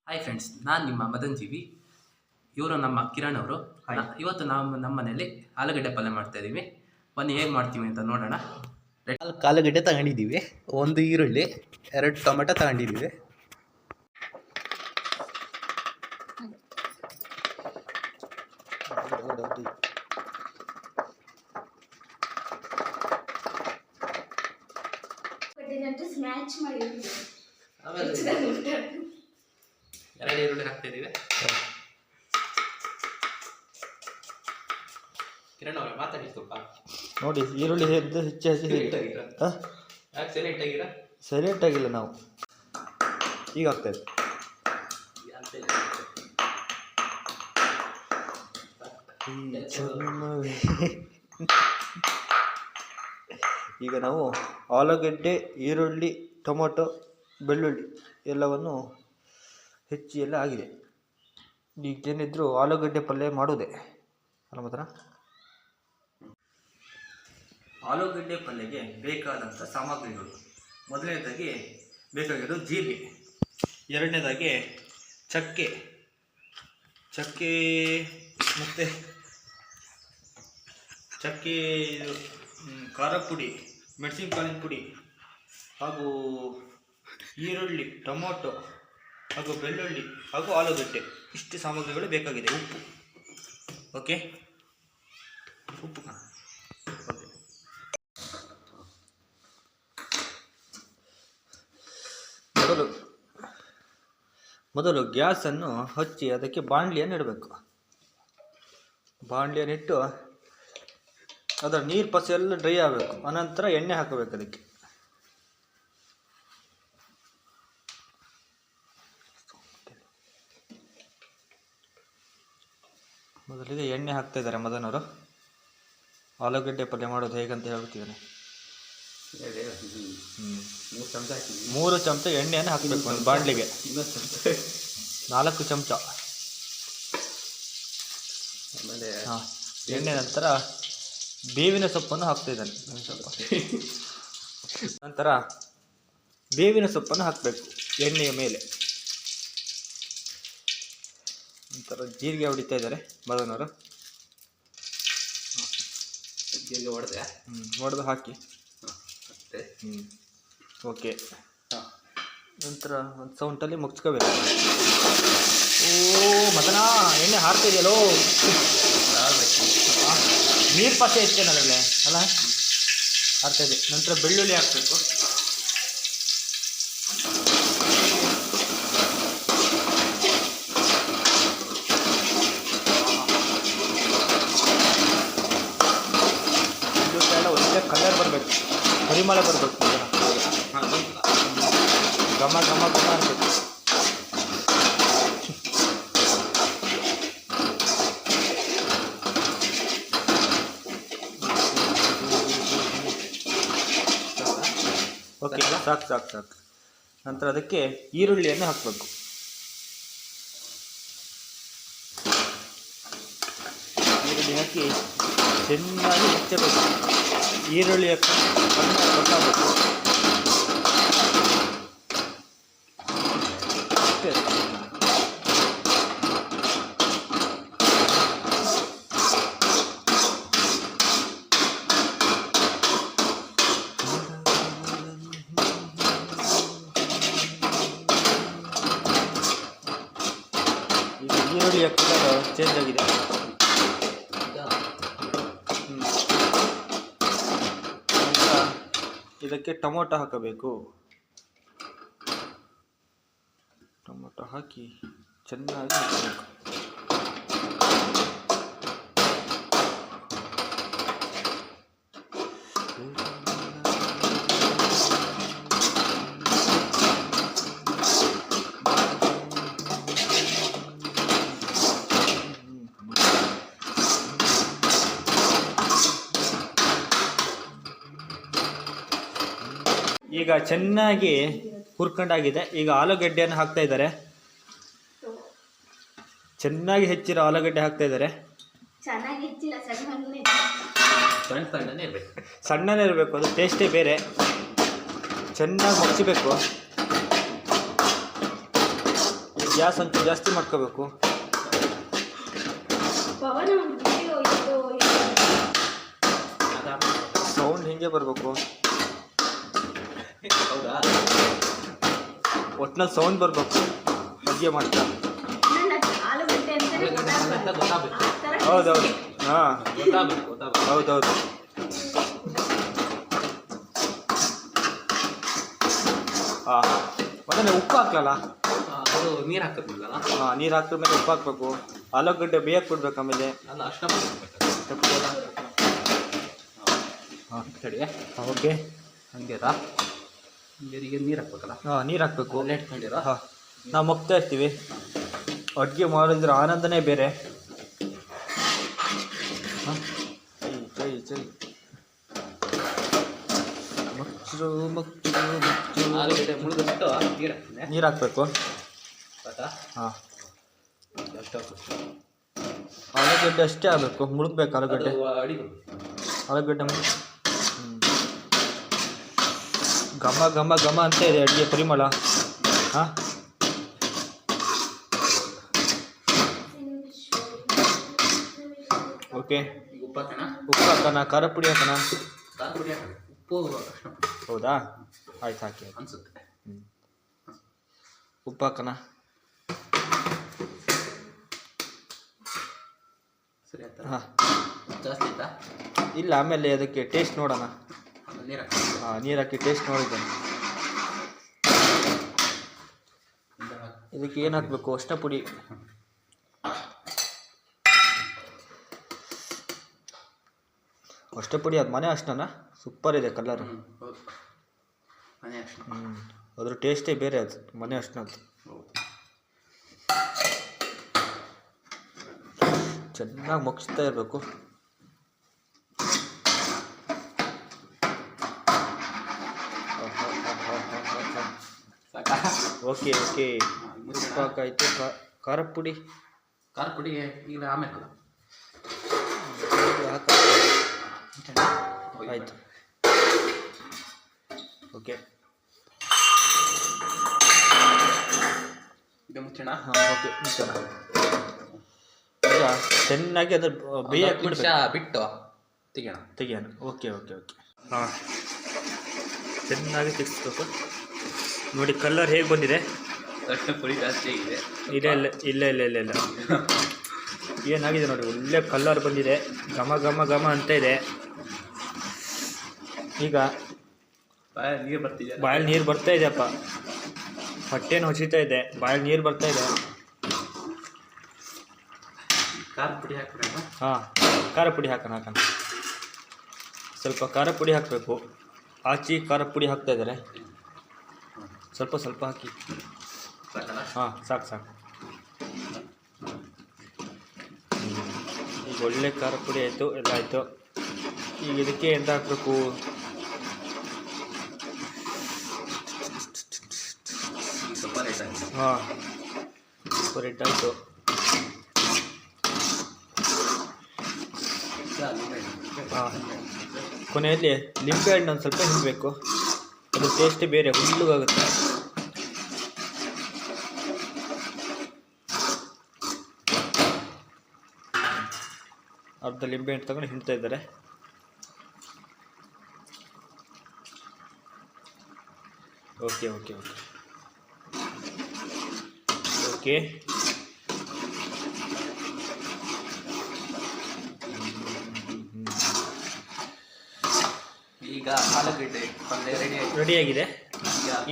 Hi friends, ನಾನು ನಿಮ್ಮ ಮದನ್ ಜೀವಿ. ಇವರು ನಮ್ಮ ಕಿರಣ್ ಅವರು. ಇವತ್ತು ನಾವು ನಮ್ಮ ಮನೇಲಿ ಆಲೂಗಡ್ಡೆ ಪಲ್ಯ ಮಾಡ್ತಾ ಇದ್ದೀವಿ. ಬನ್ನಿ ಹೇಗೆ ಮಾಡ್ತೀವಿ ಅಂತ ನೋಡೋಣ. ಆಲೂಗಡ್ಡೆ ತಗೊಂಡಿದ್ದೀವಿ, ಒಂದು ಈರುಳ್ಳಿ, 2 ಟೊಮೆಟೊ ತಗೊಂಡಿದ್ದೀವಿ. ಆಮೇಲೆ 2 ಈರುಳ್ಳಿ ಹಾಕ್ತಾ ಇದ್ದೀವಿ. ಕಿರಣ್ ಅವರೇ ಮಾತಾಡಿ ಸ್ವಲ್ಪ. ನೋಡಿ, ಈರುಳ್ಳಿ ಹೆಚ್ಚು ಸೈಲೆಂಟ್ ಆಗಿಲ್ಲ ನಾವು. ಈಗ ಆಗ್ತಾಯಿದೆ. ಈಗ ನಾವು ಆಲೂಗಡ್ಡೆ, ಈರುಳ್ಳಿ, ಟೊಮೊಟೊ, ಬೆಳ್ಳುಳ್ಳಿ ಎಲ್ಲವನ್ನು ಹೆಚ್ಚಿ ಎಲ್ಲ ಆಗಿದೆ. ಈಗ ಏನಿದ್ರು ಆಲೂಗಡ್ಡೆ ಪಲ್ಯ ಮಾಡೋದೆ ಅಲ್ಲ ಮಾತ್ರ. ಆಲೂಗಡ್ಡೆ ಪಲ್ಯಗೆ ಬೇಕಾದಂಥ ಸಾಮಗ್ರಿಗಳು: ಮೊದಲನೇದಾಗಿ ಬೇಕಾಗಿರೋದು ಜೀರಿಗೆ, ಎರಡನೇದಾಗಿ ಚಕ್ಕೆ ಮತ್ತು ಚಕ್ಕೆ, ಖಾರ ಪುಡಿ, ಮೆಣಸಿನಕಾಯಿನ ಪುಡಿ, ಹಾಗೂ ಈರುಳ್ಳಿ, ಟೊಮೊಟೊ ಹಾಗೂ ಬೆಳ್ಳುಳ್ಳಿ ಹಾಗೂ ಆಲೂಗಡ್ಡೆ. ಇಷ್ಟು ಸಾಮಗ್ರಿಗಳು ಬೇಕಾಗಿದೆ. ಉಪ್ಪು, ಓಕೆ, ಉಪ್ಪು. ಓಕೆ, ಮೊದಲು ಗ್ಯಾಸನ್ನು ಹಚ್ಚಿ ಅದಕ್ಕೆ ಬಾಣಲಿಯನ್ನು ಇಡಬೇಕು. ಬಾಣಲಿಯನ್ನು ಇಟ್ಟು ಅದರ ನೀರು ಪಸ ಎಲ್ಲ ಡ್ರೈ ಆಗಬೇಕು. ಅನಂತರ ಎಣ್ಣೆ ಹಾಕಬೇಕು. ಅದಕ್ಕೆ ಮೊದಲಿಗೆ ಎಣ್ಣೆ ಹಾಕ್ತಾ ಇದ್ದಾರೆ ಮದನ್ ಅವರು. ಆಲೂಗಡ್ಡೆ ಪಲ್ಯ ಮಾಡೋದು ಹೇಗಂತ ಹೇಳ್ತಿದ್ದಾನೆ. 3 ಚಮಚ ಎಣ್ಣೆಯನ್ನು ಹಾಕಬೇಕು ಒಂದು ಬಾಣಲಿಗೆ. 4 ಚಮಚ ಆಮೇಲೆ ಎಣ್ಣೆ ನಂತರ ಬೇವಿನ ಸೊಪ್ಪನ್ನು ಹಾಕ್ತಾಯಿದ್ದಾನೆ. ನಂತರ ಬೇವಿನ ಸೊಪ್ಪನ್ನು ಹಾಕಬೇಕು ಎಣ್ಣೆಯ ಮೇಲೆ. ನಂತರ ಜೀರಿಗೆ ಹೊಡಿತಾ ಇದ್ದಾರೆ ಮದನವರು. ಜೀರಿಗೆ ಹೊಡೆದು ಹಾಕಿ. ಓಕೆ, ನಂತರ ಒಂದು ಸೌಂಟಲ್ಲಿ ಮುಗಿಸ್ಕೋಬೇಕು. ಓ ಮದನ, ಎಣ್ಣೆ ಹಾರ್ತಾ ಇದೆಯಲ್ಲೋ, ನೀರು ಪಾಸೆ ಇರ್ತೇನೆ ಅದರಲ್ಲೇ ಅಲ್ಲ, ಹಾರ್ತಾ ಇದೆ. ನಂತರ ಬೆಳ್ಳುಳ್ಳಿ ಹಾಕಬೇಕು. ಬೆಳ್ಳುಳ್ಳಿ ಒಳ್ಳೆ ಕಲರ್ ಬರಬೇಕು, ಪರಿಮಳ ಬರಬೇಕು, ಘಮ ಘಮ ಘಮ ಅನ್ಬೇಕು. ಓಕೆ, ಸಾಕು. ನಂತರ ಅದಕ್ಕೆ ಈರುಳ್ಳಿಯನ್ನು ಹಾಕಬೇಕು. ಈರುಳ್ಳಿ ಹಾಕಿ ಚೆನ್ನಾಗಿ ಹೆಚ್ಚಬೇಕು. ಈರುಳ್ಳಿ ಗೊತ್ತಾಗಬೇಕು. ಈರುಳ್ಳಿಯ ಕಲರ್ ಚೇಂಜ್ ಆಗಿದೆ. ಇದಕ್ಕೆ ಟೊಮೊಟೊ ಹಾಕಬೇಕು. ಟೊಮೊಟೊ ಹಾಕಿ ಚೆನ್ನಾಗಿ ಹಾಕಬೇಕು. ಈಗ ಚೆನ್ನಾಗಿ ಹುರ್ಕೊಂಡಾಗಿದೆ. ಈಗ ಆಲೂಗಡ್ಡೆಯನ್ನು ಹಾಕ್ತಾ ಇದ್ದಾರೆ. ಚೆನ್ನಾಗಿ ಹೆಚ್ಚಿರೋ ಆಲೂಗಡ್ಡೆ ಹಾಕ್ತಾ ಇದ್ದಾರೆ. ಸಣ್ಣನೇ ಇರಬೇಕು, ಅದು ಟೇಸ್ಟೇ ಬೇರೆ. ಚೆನ್ನಾಗಿ ಮುಚ್ಚಬೇಕು. ಈಗ ಗ್ಯಾಸ್ ಅಂತೂ ಜಾಸ್ತಿ ಮಾಡ್ಕೋಬೇಕು. ಸೌಂಡ್ ಹಿಂಗೆ ಬರಬೇಕು. ಹೌದಾ? ಒಟ್ನಲ್ಲಿ ಸೌಂಡ್ ಬರಬೇಕು ಅಡುಗೆ ಮಾಡ್ತಾ. ಹೌದೌದು. ಹಾಂ ಹೌದೌದು. ಹಾಂ ಮತ್ತೆ ಉಪ್ಪು ಹಾಕ್ಲಲ್ಲ, ಅದು ನೀರು ಹಾಕೋದಿಲ್ಲ. ಹಾಂ ನೀರು ಹಾಕಿದ ಮೇಲೆ ಉಪ್ಪು ಹಾಕ್ಬೇಕು. ಆಲೂಗಡ್ಡೆ ಬೇಯಕ್ಕೆ ಬಿಡ್ಬೇಕು. ಆಮೇಲೆ ಅಲ್ಲ ಅಷ್ಟ ಹಾಂ ಸರಿ. ಓಕೆ ಹಂಗೆರಾ ಈಗ ನೀರು ಹಾಕ್ಬೇಕಲ್ಲ? ಹಾಂ ನೀರು ಹಾಕಬೇಕು. ಅಲ್ಲೇ ಇಟ್ಕೊಂಡಿರಾ? ಹಾಂ ನಾವು ಮಗ್ತಾ ಇರ್ತೀವಿ. ಅಡುಗೆ ಮಾಡಿದ್ರೆ ಆನಂದನೇ ಬೇರೆ. ಹಾಂ ಚೈ ಚೈ ಮಚ್ಚರು ಮಚ್ಚರು ಮಚ್ಚರು. ಆಲೂಗಡ್ಡೆ ಮುಳುಗಿಸ್ಬಿಟ್ಟು ನೀರು ಹಾಕ್ತೀನಿ. ನೀರು ಹಾಕಬೇಕು. ಆಯ್ತಾ? ಹಾಂ ಅಷ್ಟು ಆಲೂಗಡ್ಡೆ ಅಷ್ಟೇ ಆಗಬೇಕು, ಮುಳುಗ್ಬೇಕು ಆಲೂಗಡ್ಡೆ. ಅಡಿ ಆಲೂಗಡ್ಡೆ ಘಮ ಘಮ ಘಮ ಅಂತ ಇದೆ ಅಡುಗೆ ಪರಿಮಳ. ಹಾಂ ಓಕೆ. ಉಪ್ಪು ಹಾಕೋಣ? ಉಪ್ಪು ಹಾಕೋಣ, ಖಾರ ಪುಡಿ ಹಾಕೋಣ? ಖಾರ ಪುಡಿ ಹಾಕೋಣ. ಉಪ್ಪು ಅಷ್ಟು ಹೌದಾ? ಆಯ್ತು ಹಾಕಿ ಅನಿಸುತ್ತೆ. ಉಪ್ಪು ಹಾಕೋಣ. ಸರಿ ಆಯ್ತಾ? ಹಾಂ ಜಾಸ್ತಿ ಆಯ್ತಾ? ಇಲ್ಲ, ಆಮೇಲೆ ಅದಕ್ಕೆ ಟೇಸ್ಟ್ ನೋಡೋಣ. ನೀರು ಹಾಕಿ. ಹಾಂ ನೀರು ಹಾಕಿ ಟೇಸ್ಟ್ ನೋಡಿದ್ದೇನೆ. ಇದಕ್ಕೆ ಏನು ಹಾಕಬೇಕು? ಅರಿಶಿನ ಪುಡಿ. ಅರಿಶಿನ ಪುಡಿ ಅದು ಮನೆ ಅರಿಶಿನ ಸೂಪರ್ ಇದೆ ಕಲರ್. ಮನೆ ಅರಿಶಿನ. ಅದ್ರ ಟೇಸ್ಟೇ ಬೇರೆ, ಅದು ಮನೆ ಅರಿಶಿನದ್ದು. ಚೆನ್ನಾಗಿ ಮುಗಿಸ್ತಾ ಇರಬೇಕು. Okay okay. ಉಪ್ಪು ಹಾಕಾಯ್ತು. ಖಾರ ಪುಡಿ. ಖಾರ ಪುಡಿ ಈಗ ಆಮೇಲೆ ಆಯಿತು. ಓಕೆ ಇದು ಮುಚ್ಚೋಣ. ಹಾಂ ಓಕೆ ಮುಚ್ಚೋಣ. ಈಗ ಚೆನ್ನಾಗಿ ಅದ್ರ ಬೇಯಕ್ಕೆ ಬಿಟ್ಟು ತೆಗಿಯೋಣ. Okay okay okay. ಹಾಂ ಚೆನ್ನಾಗಿ ತೆಗಿಸ್ಬೇಕು. ನೋಡಿ ಕಲರ್ ಹೇಗೆ ಬಂದಿದೆ. ಅಷ್ಟು ಪುಡಿ ಜಾಸ್ತಿ ಆಗಿದೆ. ಇಲ್ಲ ಇಲ್ಲ ಇಲ್ಲ ಇಲ್ಲ ಇಲ್ಲ ಇಲ್ಲ ಏನಾಗಿದೆ ನೋಡಿ, ಒಳ್ಳೆ ಕಲರ್ ಬಂದಿದೆ. ಘಮ ಘಮ ಘಮ ಅಂತ ಇದೆ. ಈಗ ನೀರು ಬರ್ತಿದೆ. ಬಾಯಲ್ಲಿ ನೀರು ಬರ್ತಾ ಇದೆಯಪ್ಪ. ಹೊಟ್ಟೆನೂ ಹೊಸಿತಾ ಇದೆ, ಬಾಯಲ್ಲಿ ನೀರು ಬರ್ತಾ ಇದೆ. ಖಾರ ಪುಡಿ ಹಾಕ್ಬಿಡೋಣ. ಹಾಂ ಖಾರ ಪುಡಿ ಹಾಕೋಣ. ಸ್ವಲ್ಪ ಖಾರ ಪುಡಿ ಹಾಕಬೇಕು. ಆಚಿ ಖಾರ ಪುಡಿ ಹಾಕ್ತಾ ಇದ್ದಾರೆ. ಸ್ವಲ್ಪ ಸ್ವಲ್ಪ ಹಾಕಿ. ಹಾಂ ಸಾಕು ಸಾಕು. ಈಗ ಒಳ್ಳೆ ಖಾರ ಪುಡಿ ಆಯಿತು, ಎಲ್ಲ ಆಯಿತು. ಈಗ ಇದಕ್ಕೆ ಎಂತ ಹಾಕಬೇಕು? ಹಾಂ ಸೂಪರ್ ಹಿಟ್ ಆಯಿತು. ಹಾಂ ಕೊನೆಯಲ್ಲಿ ಲಿಂಬೆ ಹಣ್ಣು ಒಂದು ಸ್ವಲ್ಪ ಹಿಂಡಬೇಕು. ಅದು ಟೇಸ್ಟೇ ಬೇರೆ, ಹುಲ್ಲುಗಾಗುತ್ತೆ. ಅರ್ಧ ಲಿಂಬೆ ಹಣ್ಣು ತಗೊಂಡು ಹಿಂಡ್ತಾ ಇದ್ದಾರೆ. Okay okay okay okay. ಈಗ ಆಲೂಗಡ್ಡೆ ಪಲ್ಯ ರೆಡಿಯಾಗಿದೆ.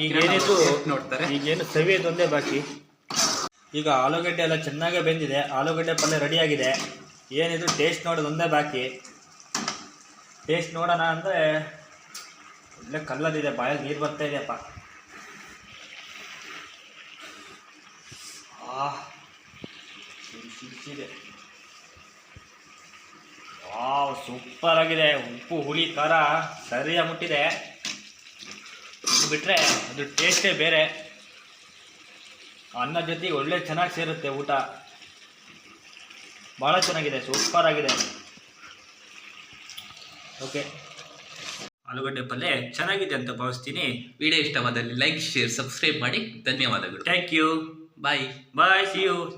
ಈಗೇನಿತ್ತು ನೋಡ್ತಾರೆ. ಈಗೇನು ಸವಿಯೋದೊಂದೇ ಬಾಕಿ. ಈಗ ಆಲೂಗಡ್ಡೆ ಎಲ್ಲ ಚೆನ್ನಾಗೇ ಬೆಂದಿದೆ. ಆಲೂಗಡ್ಡೆ ಪಲ್ಯ ರೆಡಿಯಾಗಿದೆ. ಏನಿದು ಟೇಸ್ಟ್ ನೋಡೋದೊಂದೇ ಬಾಕಿ. ಟೇಸ್ಟ್ ನೋಡೋಣ ಅಂದರೆ ಒಳ್ಳೆ ಕಲ್ಲದಿದೆ, ಬಾಯಲ್ಲಿ ನೀರು ಬರ್ತಾ ಇದೆಯಪ್ಪ. ಇದೆ. ವಾವ್ ಸೂಪರ್ ಆಗಿದೆ. ಉಪ್ಪು ಹುಳಿ ಖಾರ ಸರಿಯಾಗಿ ಮುಟ್ಟಿದೆ. ಇದು ಬಿಟ್ಟರೆ ಅದು ಟೇಸ್ಟೇ ಬೇರೆ. ಅನ್ನ ಜೊತೆಗೆ ಒಳ್ಳೆ ಚೆನ್ನಾಗಿ ಸೇರುತ್ತೆ ಊಟ. ಭಾಳ ಚೆನ್ನಾಗಿದೆ, ಸೂಪರ್ ಆಗಿದೆ. ಓಕೆ, ಆಲೂಗಡ್ಡೆ ಪಲ್ಯ ಚೆನ್ನಾಗಿದೆ ಅಂತ ಭಾವಿಸ್ತೀನಿ. ವಿಡಿಯೋ ಇಷ್ಟವಾದಲ್ಲಿ ಲೈಕ್, ಶೇರ್, ಸಬ್ಸ್ಕ್ರೈಬ್ ಮಾಡಿ. ಧನ್ಯವಾದಗಳು. Thank you. Bye. Bye, see you.